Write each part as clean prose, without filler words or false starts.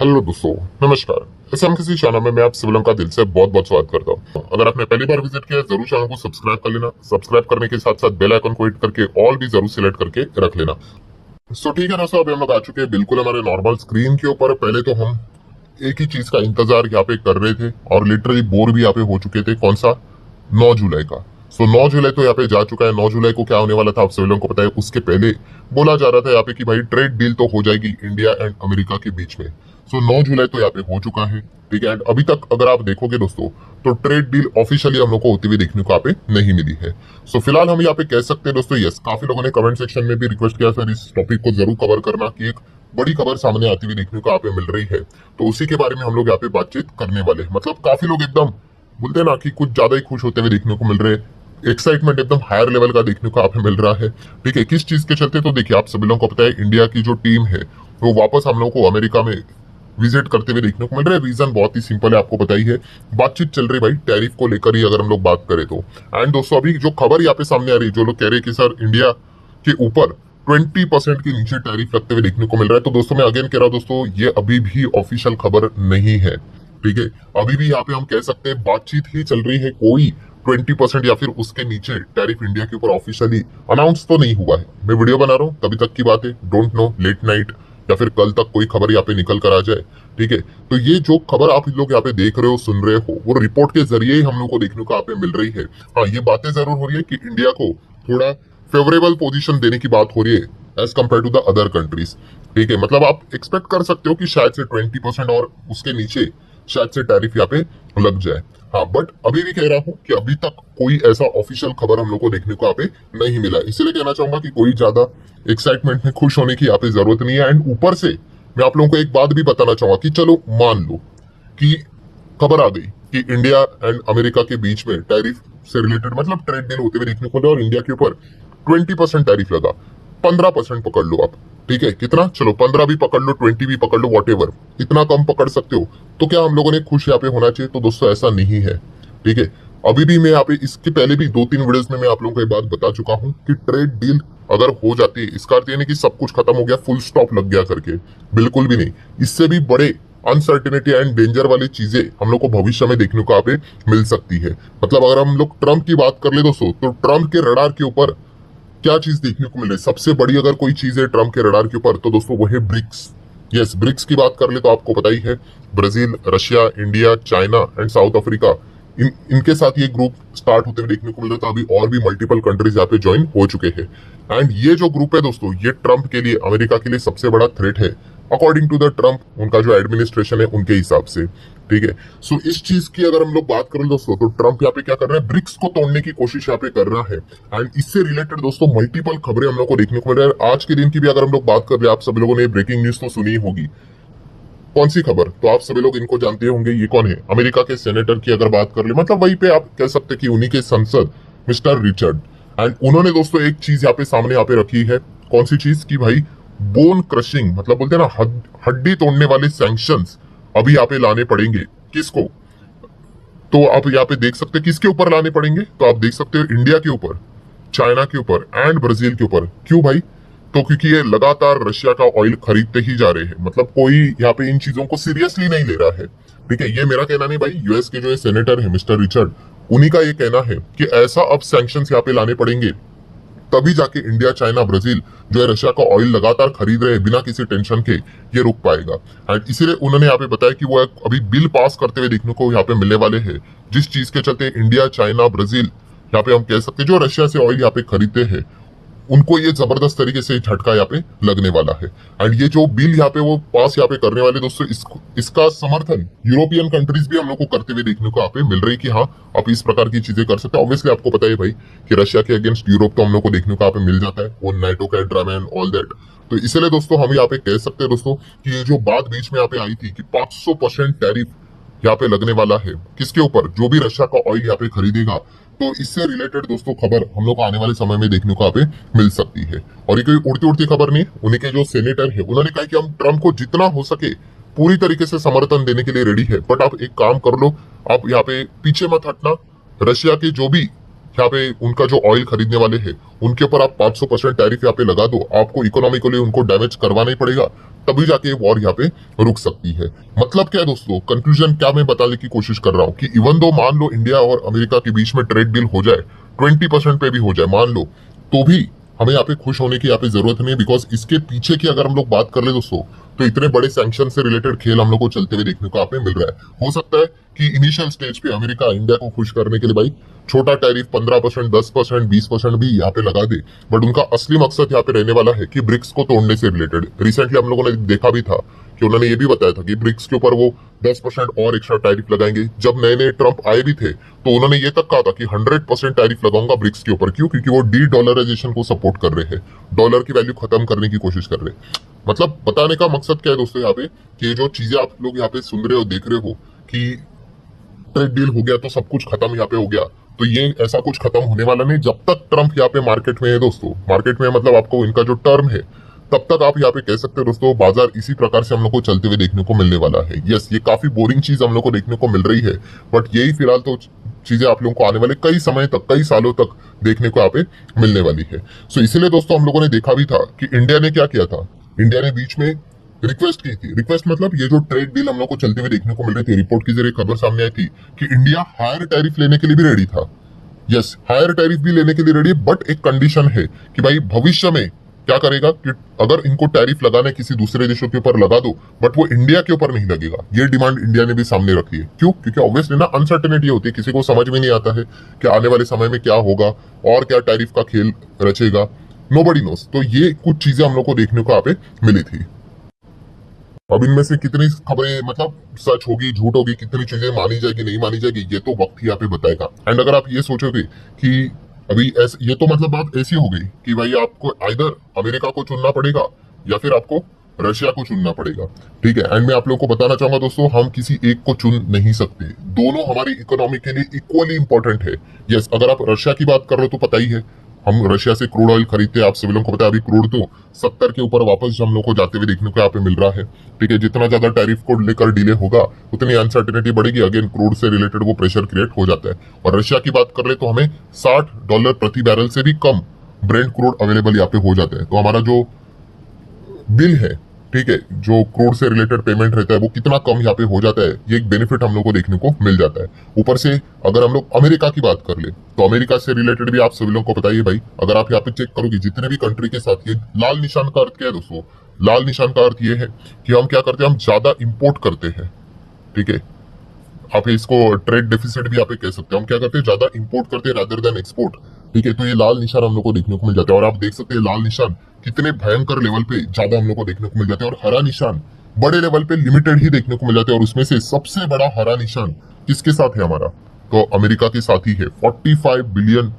Hello दोस्तों, नमस्कार। SMKC channel में मैं आप सभी का दिल से बहुत बहुत स्वागत करता हूँ। अगर आपने पहली बार विजिट किया है जरूर चैनल को सब्सक्राइब कर लेना। सब्सक्राइब करने के साथ साथ बेल आइकन को हिट करके ऑल भी जरूर सिलेक्ट करके रख लेना। ठीक है दोस्तों, अभी हम लोग आ चुके हैं बिल्कुल हमारे नॉर्मल स्क्रीन के ऊपर। पहले तो हम एक ही चीज का इंतजार यहाँ पे कर रहे थे और लिटरली बोर भी यहाँ पे हो चुके थे। कौन सा? 9 जुलाई का। 9 जुलाई तो यहाँ पे जा चुका है। 9 जुलाई को क्या होने वाला था आप सभी लोगों को पता है। उसके पहले बोला जा रहा था यहाँ पे कि भाई ट्रेड डील तो हो जाएगी इंडिया एंड अमेरिका के बीच में। 9 जुलाई तो यहाँ पे हो चुका है, ठीक है। एंड अभी तक अगर आप देखोगे दोस्तों तो ट्रेड डील ऑफिशियली हम लोग को होती हुई देखने को यहाँ पे नहीं मिली है। फिलहाल हम यहाँ पे कह सकते हैं दोस्तों, यस, काफी लोगों ने कमेंट सेक्शन में भी रिक्वेस्ट किया सर इस टॉपिक को जरूर कवर करना कि एक बड़ी खबर सामने आती हुई देखने को यहाँ पे मिल रही है। तो उसी के बारे में हम लोग यहाँ पे बातचीत करने वाले हैं। मतलब काफी लोग एकदम बोलते हैं ना कि कुछ ज्यादा ही खुश होते हुए देखने को मिल रहे हैं। एक्साइटमेंट एकदम हायर लेवल का देखने को यहाँ पे मिल रहा है, ठीक है। किस चीज के चलते? तो देखिए आप सभी लोगों को पता है इंडिया की जो टीम है वो वापस हम लोग को अमेरिका में विजिट करते हुए देखने को मिल रहा है। रीजन बहुत ही सिंपल है, आपको पता ही है। बातचीत चल रही भाई टैरिफ को लेकर ही, अगर हम लोग बात करें तो। एंड दोस्तों अभी जो खबर यहाँ पे सामने आ रही है, जो लोग कह रहे हैं कि सर इंडिया के ऊपर 20% के नीचे टैरिफ लगते हुए देखने को मिल रहा है, तो दोस्तों मैं अगेन कह रहा हूँ दोस्तों, ये अभी भी ऑफिशियल खबर नहीं है, ठीक है। अभी भी यहाँ पे हम कह सकते हैं बातचीत ही चल रही है। कोई 20% या फिर उसके नीचे टैरिफ इंडिया के ऊपर ऑफिशियली अनाउंस तो नहीं हुआ है। मैं वीडियो बना रहा हूँ तभी तक की बात है, डोंट नो लेट नाइट या फिर कल तक कोई खबर यहाँ पे निकल कर आ जाए, ठीक है। तो ये जो खबर आप लोग यहाँ पे देख रहे हो, सुन रहे हो, वो रिपोर्ट के जरिए ही हम लोग को देखने को यहाँ पे मिल रही है। हाँ, ये बातें जरूर हो रही है कि इंडिया को थोड़ा फेवरेबल पोजीशन देने की बात हो रही है as compared to the other countries, ठीक है। मतलब आप एक्सपेक्ट कर सकते हो कि शायद से 20% और उसके नीचे शायद से टैरिफ यहाँ पे लग जाए। हाँ, बट अभी भी कह रहा हूँ कि अभी तक कोई ऐसा ऑफिशियल खबर हम लोग को देखने को यहाँ पे नहीं मिला। इसलिए कहना चाहूंगा कि कोई ज्यादा एक्साइटमेंट में खुश होने की यहाँ पे जरूरत नहीं है। एंड ऊपर से मैं आप लोगों को एक बात भी बताना चाहूंगा कि चलो मान लो कि खबर आ गई कि इंडिया एंड अमेरिका के बीच में टैरिफ से रिलेटेड मतलब ट्रेड डील होते हुए देखने को मिला और इंडिया के ऊपर 20% टैरिफ लगा। 15% पकड़ लो आप, ठीक है। कितना? चलो 15 भी पकड़ लो, 20 भी पकड़ लो, वॉटेवर, इतना कम पकड़ सकते हो। तो क्या हम लोगों ने खुश यहाँ पे होना चाहिए? तो दोस्तों ऐसा नहीं है, ठीक है। अभी भी मैं यहाँ पे इसके पहले भी 2-3 वीडियोस में मैं आप लोगों को ये बात बता चुका हूँ कि ट्रेड डील अगर हो जाती है इसका अर्थ ये नहीं कि सब कुछ खत्म हो गया, फुल स्टॉप लग गया करके, बिल्कुल भी नहीं। इससे भी बड़े अनसर्टेनिटी एंड डेंजर वाली चीजें हम लोग को भविष्य में देखने को यहाँ पे मिल सकती है। मतलब अगर हम लोग ट्रम्प की बात कर ले दोस्तों, तो ट्रम्प के रडार के ऊपर क्या चीज देखने को मिल रही है? सबसे बड़ी अगर कोई चीज है ट्रम्प के रडार के ऊपर तो दोस्तों वो है ब्रिक्स। यस, ब्रिक्स की बात कर ले तो आपको पता ही है, Brazil, Russia, India, China and south Africa, इनके साथ ये ग्रुप स्टार्ट होते हुए देखने को मिल रहा था। अभी और भी मल्टीपल कंट्रीज यहाँ पे ज्वाइन हो चुके हैं। एंड ये जो ग्रुप है दोस्तों, ये ट्रम्प के लिए, अमेरिका के लिए सबसे बड़ा थ्रेट है अकॉर्डिंग टू द ट्रम्प, उनका जो एडमिनिस्ट्रेशन है उनके हिसाब से, ठीक है। इस चीज की अगर हम लोग बात करें दोस्तों, तो ट्रम्प यहाँ पे क्या कर रहा है? ब्रिक्स को तोड़ने की कोशिश यहाँ पे कर रहा है। एंड इससे रिलेटेड दोस्तों मल्टीपल खबरें हम लोग को देखने को मिल रहा है। आज के दिन की भी अगर हम लोग बात कर रहे हैं, आप सभी लोगों ने ब्रेकिंग न्यूज तो सुनी होगी। कौन सी खबर? तो आप सभी लोग इनको जानते होंगे। ये कौन है? अमेरिका के सेनेटर की अगर बात कर ले, मतलब वहीं पे आप कह सकते कि उन्हीं के सांसद मिस्टर रिचर्ड। एंड उन्होंने दोस्तों एक चीज यहाँ पे सामने यहाँ पे रखी है। कौन सी चीज? की भाई बोन क्रशिंग, मतलब बोलते हैं ना हड्डी तोड़ने वाले सैंक्शंस अभी यहाँ पे लाने पड़ेंगे। किसको? तो आप यहाँ पे देख सकते हैं किसके ऊपर लाने पड़ेंगे। तो आप देख सकते हो इंडिया के ऊपर, चाइना के ऊपर एंड ब्राजील के ऊपर। क्यों भाई? तो क्योंकि ये लगातार रशिया का ऑयल खरीदते ही जा रहे हैं। मतलब कोई यहाँ पे इन चीजों को सीरियसली नहीं ले रहा है, ठीक है। ये मेरा कहना नहीं भाई, यूएस के जो सेनेटर है मिस्टर रिचर्ड, उन्हीं का ये कहना है कि ऐसा अब सैंक्शंस यहाँ पे लाने पड़ेंगे तभी जाके इंडिया, चाइना, ब्राजील जो है रशिया का ऑयल लगातार खरीद रहे हैं बिना किसी टेंशन के, ये रुक पाएगा। एंड इसीलिए उन्होंने यहाँ पे बताया कि वो अभी बिल पास करते हुए देखने को यहाँ पे मिलने वाले हैं, जिस चीज के चलते इंडिया, चाइना, ब्राजील, यहाँ पे हम कह सकते हैं जो रशिया से ऑयल यहाँ पे खरीदते हैं, उनको ये जबरदस्त तरीके से झटका यहाँ पे लगने वाला है। एंड ये जो बिल यहाँ पे वो पास यहाँ पे करने वाले दोस्तों, इसका समर्थन यूरोपियन कंट्रीज भी हम लोग को करते हुए देखने को यहाँ पे मिल रही कि हाँ आप इस प्रकार की चीजें कर सकते हैं। ऑब्वियसली आपको पता है भाई कि रशिया के अगेंस्ट यूरोप तो हम लोग को देखने को यहाँ पे मिल जाता है, वो नाटो का ड्रामा एंड ऑल दैट। तो इसलिए दोस्तों हम यहाँ पे कह सकते हैं दोस्तों कि ये जो बात बीच में यहाँ पे आई थी कि 500% टैरिफ यहाँ पे लगने वाला है, किसके ऊपर? जो भी रशिया का ऑयल यहाँ पे खरीदेगा। तो इससे रिलेटेड दोस्तों खबर हम लोग को आने वाले समय में देखने को यहाँ पे मिल सकती है। और ये कोई उड़ती उड़ती खबर नहीं, उन्हीं के जो सेनेटर है उन्होंने कहा कि हम ट्रम्प को जितना हो सके पूरी तरीके से समर्थन देने के लिए रेडी है, बट आप एक काम कर लो, आप यहाँ पे पीछे मत हटना। रशिया के जो भी यहाँ पे उनका जो ऑयल खरीदने वाले हैं उनके ऊपर आप 500% टैरिफ यहाँ पे लगा दो, आपको इकोनॉमिकली उनको डैमेज करवाना ही पड़ेगा, तभी जाके वॉर यहाँ पे रुक सकती है। मतलब क्या है दोस्तों, कंक्लूजन क्या मैं बताने की कोशिश कर रहा हूँ कि इवन दो मान लो इंडिया और अमेरिका के बीच में ट्रेड डील हो जाए, 20% पे भी हो जाए मान लो, तो भी हमें यहाँ पे खुश होने की यहाँ पे जरूरत नहीं है। बिकॉज इसके पीछे की अगर हम लोग बात कर ले दोस्तों, तो इतने बड़े सैंक्शन से रिलेटेड खेल हम लोग को चलते हुए देखने को यहाँ पे मिल रहा है। हो सकता है कि इनिशियल स्टेज पे अमेरिका इंडिया को खुश करने के लिए भाई छोटा टैरिफ 15%, 10%, 20% भी यहाँ पे लगा दे, बट उनका असली मकसद यहाँ पे रहने वाला है कि ब्रिक्स को तोड़ने से रिलेटेड। रिसेंटली हम लोगों ने देखा भी था कि उन्होंने ये भी बताया था कि ब्रिक्स के ऊपर वो 10% और एक्स्ट्रा टैरिफ लगाएंगे। जब नए नए ट्रंप आए भी थे तो उन्होंने ये तक कहा था कि 100% टैरिफ लगाऊंगा ब्रिक्स के ऊपर। क्यों? क्योंकि वो डी डॉलराइजेशन को सपोर्ट कर रहे हैं, डॉलर की वैल्यू खत्म करने की कोशिश कर रहे हैं। मतलब बताने का मकसद क्या है दोस्तों यहाँ पे, कि ये जो चीजें आप लोग यहाँ पे सुन रहे हो, देख रहे हो कि ट्रेड डील हो गया तो सब कुछ खत्म यहाँ पे हो गया, तो ये ऐसा कुछ खत्म होने वाला नहीं जब तक ट्रंप यहाँ पे मार्केट में है दोस्तों। मार्केट में मतलब आपको इनका जो टर्म है, तब तक आप यहाँ पे कह सकते हो दोस्तों बाजार इसी प्रकार से हम लोग को चलते हुए देखने को मिलने वाला है। यस, ये काफी बोरिंग चीज हम लोग को देखने को मिल रही है, बट यही फिलहाल तो चीजें आप लोगों को आने वाले कई समय तक, कई सालों तक देखने को यहाँ पे मिलने वाली है। सो इसीलिए दोस्तों हम लोगों ने देखा भी था कि इंडिया ने क्या किया था, इंडिया ने बीच में रिक्वेस्ट की थी। रिक्वेस्ट मतलब ये जो ट्रेड डील हम लोग को चलते हुए देखने को मिल रही थी, रिपोर्ट के जरिए खबर सामने आई थी कि इंडिया हायर टैरिफ लेने के लिए भी रेडी था। यस, हायर टैरिफ भी लेने के लिए रेडी है, बट एक कंडीशन है कि भाई भविष्य में क्या करेगा कि अगर इनको टैरिफ लगाना किसी दूसरे देशों के ऊपर लगा दो, बट वो इंडिया के ऊपर नहीं लगेगा। ये डिमांड इंडिया ने भी सामने रखी है। क्यों? क्योंकि ऑब्वियसली ना अनसर्टेनिटी होती है, किसी को समझ में नहीं आता है कि आने वाले समय में क्या होगा और क्या टैरिफ का खेल रचेगा, नोबडी नोस। तो ये कुछ चीजें हम लोग को देखने को यहाँ पे मिली थी। अब इनमें से कितनी खबरें मतलब सच होगी, झूठ होगी, कितनी चीजें मानी जाएगी, नहीं मानी जाएगी, ये तो वक्त ही यहाँ पे बताएगा। एंड अगर आप ये सोचोगे कि अभी ऐसे, ये तो मतलब बात ऐसी हो गई कि भाई आपको आइदर अमेरिका को चुनना पड़ेगा या फिर आपको रशिया को चुनना पड़ेगा। ठीक है, एंड मैं आप लोगों को बताना चाहूंगा दोस्तों, हम किसी एक को चुन नहीं सकते, दोनों हमारी इकोनॉमी के लिए इक्वली इंपॉर्टेंट है। यस, अगर आप रशिया की बात कर रहे हो तो पता ही है हम रशिया से क्रूड ऑयल खरीदते हैं, आप सभी लोगों को पता है। अभी क्रूड तो 70 के ऊपर वापस हम लोग को जाते हुए देखने को यहाँ पे मिल रहा है। ठीक है, जितना ज्यादा टैरिफ को लेकर डिले होगा उतनी अनसर्टेनिटी बढ़ेगी, अगेन क्रूड से रिलेटेड वो प्रेशर क्रिएट हो जाता है। और रशिया की बात कर ले तो हमें $60 प्रति बैरल से भी कम ब्रेंट क्रूड अवेलेबल यहाँ पे हो जाता है। तो हमारा जो बिल है, ठीक है, जो क्रूड से रिलेटेड पेमेंट रहता है वो कितना कम यहाँ पे हो जाता है, ये एक बेनिफिट हम लोग को देखने को मिल जाता है। ऊपर से अगर हम लोग अमेरिका की बात कर ले तो अमेरिका से रिलेटेड भी आप सभी लोगों को बताइए भाई, अगर आप यहाँ पे चेक करोगे जितने भी कंट्री के साथ, ये लाल निशान का अर्थ क्या है दोस्तों, लाल निशान का अर्थ ये है कि हम क्या करते हैं, हम ज्यादा इंपोर्ट करते हैं। ठीक है, आप इसको ट्रेड डेफिसिट भी यहाँ पे कह सकते हैं। हम क्या करते हैं, ज्यादा इंपोर्ट करते हैं रादर देन एक्सपोर्ट। ठीक है, तो ये लाल निशान हम लोग को देखने को मिल जाता है। और आप देख सकते हैं लाल निशान कितने भयंकर लेवल पे ज्यादा हम लोग को देखने को मिल जाते हैं, और हरा निशान बड़े लेवल पे लिमिटेड ही देखने को मिल जाते हैं। और उसमें से सबसे बड़ा हरा निशान किसके साथ है हमारा, तो अमेरिका के साथ ही है। $45 बिलियन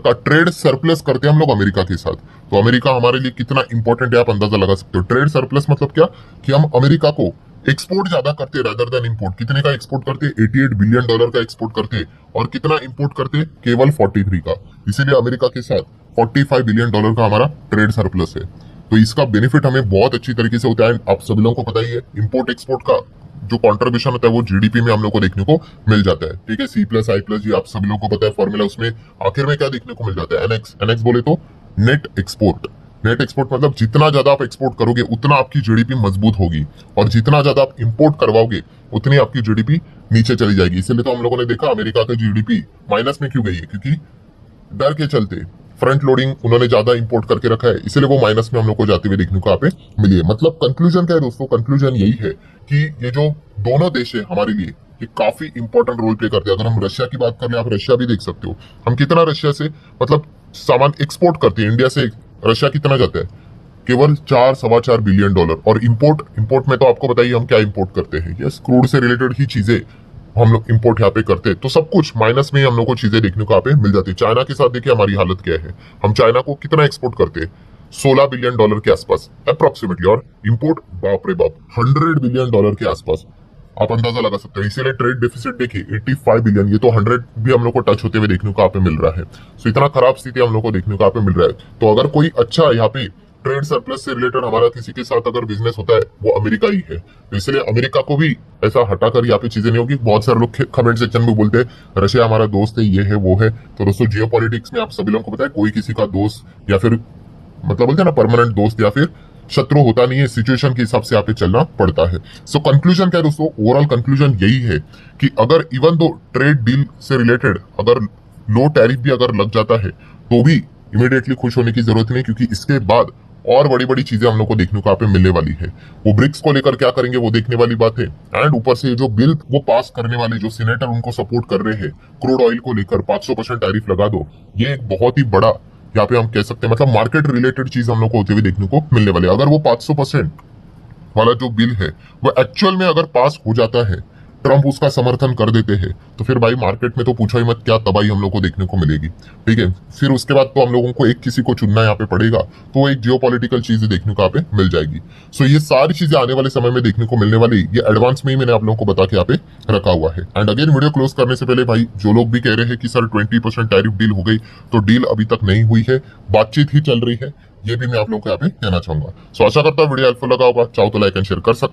का ट्रेड सरप्लस करते हैं हम लोग अमेरिका के साथ। तो अमेरिका हमारे लिए कितना इंपॉर्टेंट है आप अंदाजा लगा सकते हो। ट्रेड सरप्लस मतलब क्या, कि हम अमेरिका को एक्सपोर्ट ज्यादा करते रादर देन इंपोर्ट। कितने का एक्सपोर्ट करते, $88 बिलियन का एक्सपोर्ट करते, और कितना इंपोर्ट करते, केवल 43 का। इसीलिए अमेरिका के साथ $45 बिलियन का हमारा ट्रेड सरप्लस है। तो इसका बेनिफिट हमें बहुत अच्छी तरीके से होता है। आप सभी लोगों को पता ही है इंपोर्ट एक्सपोर्ट का जो कॉन्ट्रीब्यूशन होता है वो जीडीपी में हम लोग को देखने को मिल जाता है। ठीक है, C+I+, ये आप सभी लोगों को पता है फॉर्मूला। उसमें आखिर में क्या देखने को मिल जाता है, एनएक्स बोले तो नेट एक्सपोर्ट। नेट एक्सपोर्ट मतलब जितना ज्यादा आप एक्सपोर्ट करोगे उतना आपकी जीडीपी मजबूत होगी, और जितना ज्यादा आप इंपोर्ट करवाओगे उतनी आपकी जीडीपी नीचे चली जाएगी। इसीलिए तो हम लोगों ने देखा अमेरिका का जीडीपी माइनस में क्यों गई है, क्योंकि डर के चलते फ्रंट लोडिंग उन्होंने ज्यादा इंपोर्ट करके रखा है, इसलिए वो माइनस में हम लोग को जाते हुए देखने को यहाँ पे मिली है। मतलब कंक्लूजन क्या है दोस्तों, कंक्लूजन यही है कि ये जो दोनों देश है हमारे लिए ये काफी इंपॉर्टेंट रोल प्ले करते हैं। अगर हम रशिया की बात कर ले, आप रशिया भी देख सकते हो हम कितना रशिया से मतलब सामान एक्सपोर्ट करते हैं। इंडिया से रशिया कितना जाता है, केवल $4-4.25 बिलियन। और इंपोर्ट में तो आपको बताइए हम क्या इंपोर्ट करते हैं, यस क्रूड से रिलेटेड ही चीजें हम लोग इंपोर्ट यहाँ पे करते हैं। तो सब कुछ माइनस में ही हम लोग को चीजें देखने को यहाँ पे मिल जाती है। चाइना के साथ देखिए हमारी हालत क्या है, हम चाइना को कितना एक्सपोर्ट करते हैं, $16 बिलियन के आसपास अप्रोक्सीमेटली, और इंपोर्ट बाप रे बाप $100 बिलियन के आसपास। आप अंदाजा लगा सकते हैं। इसीलिए ट्रेड डेफिसिट देखिए 85 बिलियन, ये तो 100 भी हम लोग को टच होते हुए देखने को यहाँ पे मिल रहा है। सो इतना खराब स्थिति हम लोग को देखने को यहाँ पे मिल रहा है। तो अगर कोई अच्छा यहाँ पे ट्रेड सरप्लस से रिलेटेड हमारा किसी के साथ अगर बिजनेस होता है वो अमेरिका ही है, तो इसलिए अमेरिका को भी ऐसा हटाकर यहाँ पे चीजें नहीं होगी। बहुत सारे लोग कमेंट सेक्शन में बोलते हैं रशिया हमारा दोस्त है, ये है वो है। तो दोस्तों जियो पॉलिटिक्स में आप सभी लोगों को पता है कोई किसी का दोस्त या फिर मतलब बोलते हैं ना परमानेंट दोस्त या फिर शत्रु होता नहीं है, सिचुएशन के हिसाब से यहाँ पे चलना पड़ता है। सो कंक्लूजन क्या है दोस्तों, ओवरऑल कंक्लूजन यही है कि अगर इवन दो ट्रेड डील से रिलेटेड अगर लो टैरिफ भी अगर लग जाता है तो भी इमीडिएटली खुश होने की जरूरत नहीं, क्योंकि इसके बाद और बड़ी बड़ी चीजें हम लोग को देखने को यहाँ पे मिलने वाली है। वो ब्रिक्स को लेकर क्या करेंगे वो देखने वाली बात है। एंड ऊपर से जो बिल वो पास करने वाले जो सीनेटर उनको सपोर्ट कर रहे हैं क्रूड ऑयल को लेकर 500% टैरिफ लगा दो, ये एक बहुत ही बड़ा यहाँ पे हम कह सकते हैं मतलब मार्केट रिलेटेड चीज हम लोग को होते हुए देखने को मिलने वाले। अगर वो 500% वाला जो बिल है वो एक्चुअल में अगर पास हो जाता है, ट्रम्प उसका समर्थन कर देते हैं, तो फिर भाई मार्केट में तो पूछो ही मत क्या तबाही हम लोग को देखने को मिलेगी। ठीक है, फिर उसके बाद तो हम लोगों को एक किसी को चुनना यहाँ पे पड़ेगा, तो एक जियोपॉलिटिकल चीजें देखने को यहाँ पे मिल जाएगी। सो ये सारी चीजें आने वाले समय में देखने को मिलने वाली, ये एडवांस में ही मैंने आप लोगों को बता के यहाँ पे रखा हुआ है। एंड अगेन वीडियो क्लोज करने से पहले भाई जो लोग भी कह रहे हैं कि सर 20% टैरिफ डील हो गई, तो डील अभी तक नहीं हुई है, बातचीत ही चल रही है, ये भी मैं आप लोगों को यहाँ पे कहना चाहूंगा। सो आशा करता हूँ वीडियो हेल्पफुल लगा होगा, चाहो तो लाइक एंड शेयर कर सकते